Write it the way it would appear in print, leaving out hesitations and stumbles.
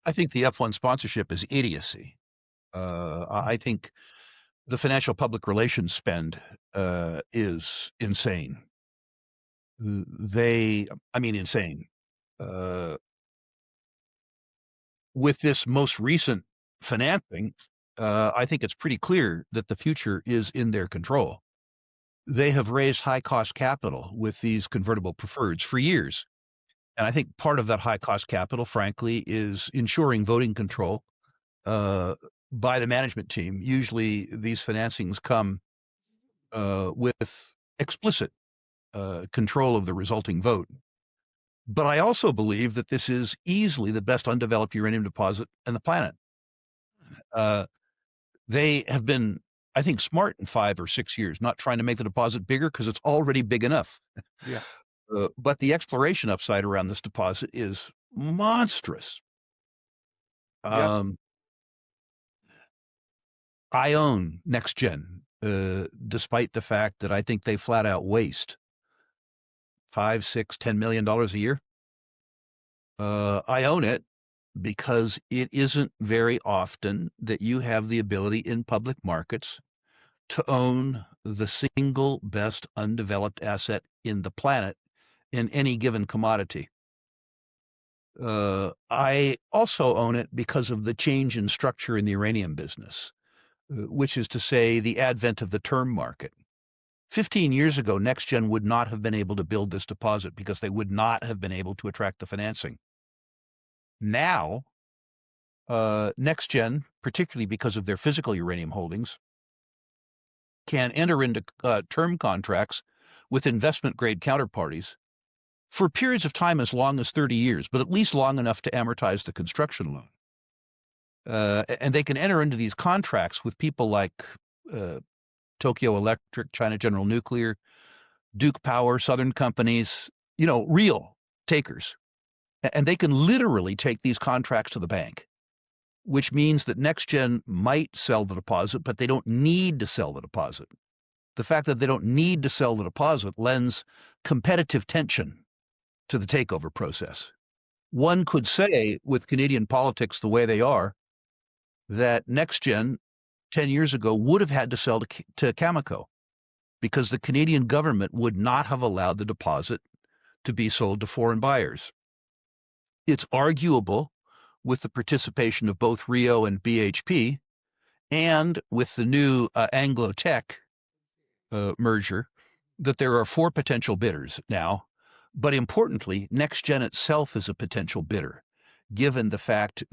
I think the F1 sponsorship is idiocy. I think the financial public relations spend is insane. I mean, insane. Uh, with this most recent financing, I think it's pretty clear that the future is in their control. They have raised high cost capital with these convertible preferreds for years. And I think part of that high cost capital, frankly, is ensuring voting control uh, by the management team. Usually these financings come with explicit control of the resulting vote. But I also believe that this is easily the best undeveloped uranium deposit on the planet. Uh, they have been, I think, smart in 5 or 6 years, not trying to make the deposit bigger because it's already big enough. Yeah. But the exploration upside around this deposit is monstrous. Yeah. Um, I own Nexgen, despite the fact that I think they flat out waste 5, 6, $10 million a year. I own it because it isn't very often that you have the ability in public markets to own the single best undeveloped asset in the planet in any given commodity. I also own it because of the change in structure in the uranium business, which is to say the advent of the term market. 15 years ago, NextGen would not have been able to build this deposit because they would not have been able to attract the financing. Now, NextGen, particularly because of their physical uranium holdings, can enter into term contracts with investment grade counterparties for periods of time as long as 30 years, but at least long enough to amortize the construction loan. And they can enter into these contracts with people like uh, Tokyo Electric, China General Nuclear, Duke Power, Southern companies, real takers. And they can literally take these contracts to the bank, which means that NextGen might sell the deposit, but they don't need to sell the deposit. The fact that they don't need to sell the deposit lends competitive tension to the takeover process. One could say, with Canadian politics the way they are, that NextGen 10 years ago would have had to sell to Cameco because the Canadian government would not have allowed the deposit to be sold to foreign buyers. It's arguable with the participation of both Rio and BHP and with the new Anglo Tech merger that there are 4 potential bidders now. But importantly, NextGen itself is a potential bidder, given the fact